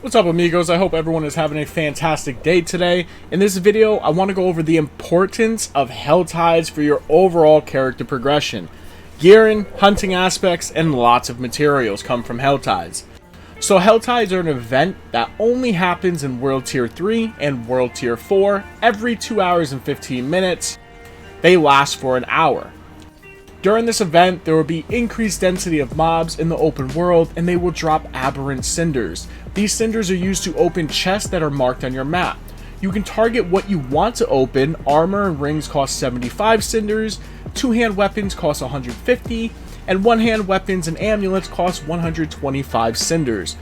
What's up, amigos? I hope everyone is having a fantastic day today. In this video, I want to go over the importance of Helltides for your overall character progression. Gearing, hunting aspects, and lots of materials come from Helltides. So Helltides are an event that only happens in World Tier 3 and World Tier 4 every 2 hours and 15 minutes. They last for an hour. During this event, there will be increased density of mobs in the open world, and they will drop aberrant cinders. These cinders are used to open chests that are marked on your map. You can target what you want to open. Armor and rings cost 75 cinders, two-hand weapons cost 150, and one-hand weapons and amulets cost 125 cinders.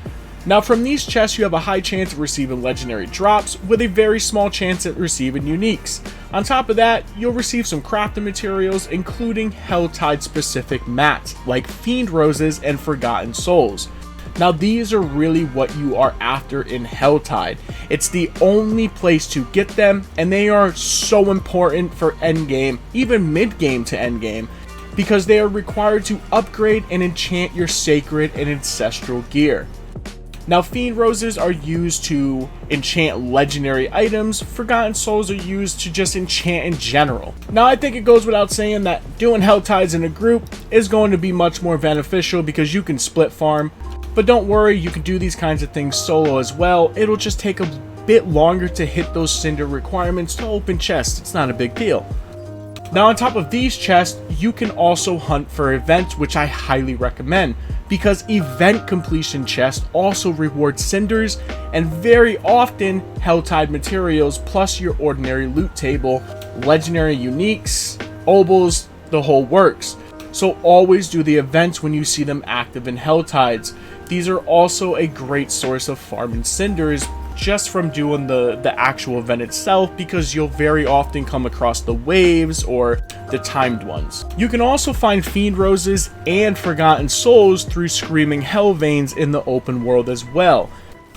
Now from these chests you have a high chance of receiving legendary drops with a very small chance at receiving uniques. On top of that, you'll receive some crafting materials including Helltide specific mats like Fiend Roses and Forgotten Souls. Now these are really what you are after in Helltide. It's the only place to get them, and they are so important for endgame, even mid-game to endgame, because they are required to upgrade and enchant your sacred and ancestral gear. Now Fiend Roses are used to enchant legendary items. Forgotten Souls are used to just enchant in general. Now I think it goes without saying that doing Helltides in a group is going to be much more beneficial because you can split farm. But don't worry, you can do these kinds of things solo as well. It'll just take a bit longer to hit those cinder requirements to open chests. It's not a big deal. Now on top of these chests, you can also hunt for events, which I highly recommend, because event completion chests also reward cinders and very often Helltide materials plus your ordinary loot table, legendary uniques, obols, the whole works. So always do the events when you see them active in Helltides. These are also a great source of farming cinders just from doing the actual event itself, because you'll very often come across the waves or the timed ones. You can also find Fiend Roses and Forgotten Souls through Screaming Hell Veins in the open world as well.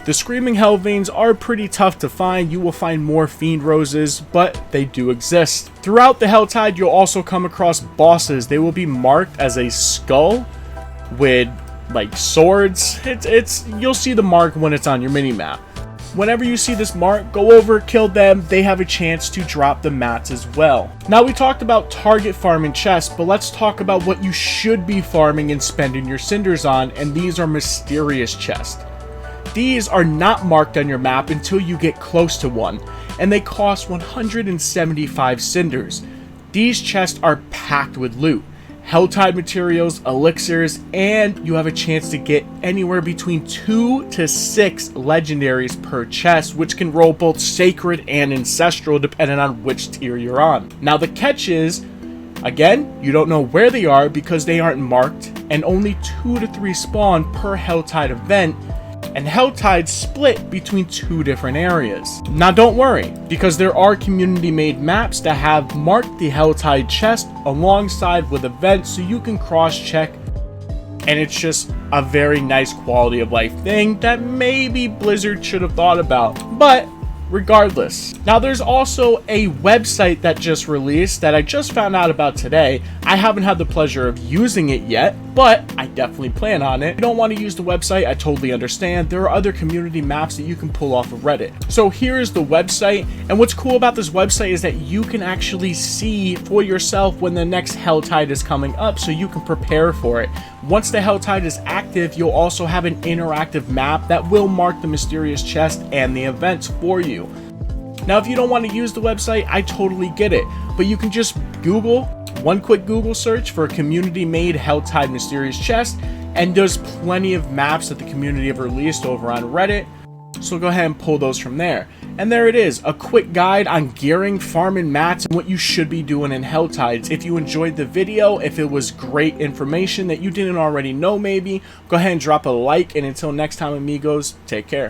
The Screaming Hell Veins are pretty tough to find. You will find more Fiend Roses, but they do exist. Throughout the Helltide, you'll also come across bosses. They will be marked as a skull with like swords. You'll see the mark when it's on your mini-map. Whenever you see this mark, go over, kill them. They have a chance to drop the mats as well. Now we talked about target farming chests, but let's talk about what you should be farming and spending your cinders on, and these are mysterious chests. These are not marked on your map until you get close to one, and they cost 175 cinders. These chests are packed with loot, Helltide materials, elixirs, and you have a chance to get anywhere between 2 to 6 legendaries per chest, which can roll both sacred and ancestral depending on which tier you're on. Now the catch is, again, you don't know where they are because they aren't marked, and only 2 to 3 spawn per Helltide event, and Helltides split between 2 different areas. Now don't worry, because there are community made maps that have marked the Helltide chest alongside with events, so you can cross check, and it's just a very nice quality of life thing that maybe Blizzard should have thought about, but regardless. Now there's also a website that just released that I just found out about today. I haven't had the pleasure of using it yet, but I definitely plan on it. If you don't want to use the website, I totally understand. There are other community maps that you can pull off of Reddit. So here is the website, and what's cool about this website is that you can actually see for yourself when the next Helltide is coming up, so you can prepare for it. Once the Helltide is active, you'll also have an interactive map that will mark the mysterious chest and the events for you. Now if you don't want to use the website, I totally get it, but you can just Google, one quick Google search for a community made Helltide mysterious chest, and there's plenty of maps that the community have released over on Reddit, so go ahead and pull those from there. And there it is, a quick guide on gearing, farming mats, and what you should be doing in Helltides. If you enjoyed the video, if it was great information that you didn't already know maybe, go ahead and drop a like, and until next time amigos, take care.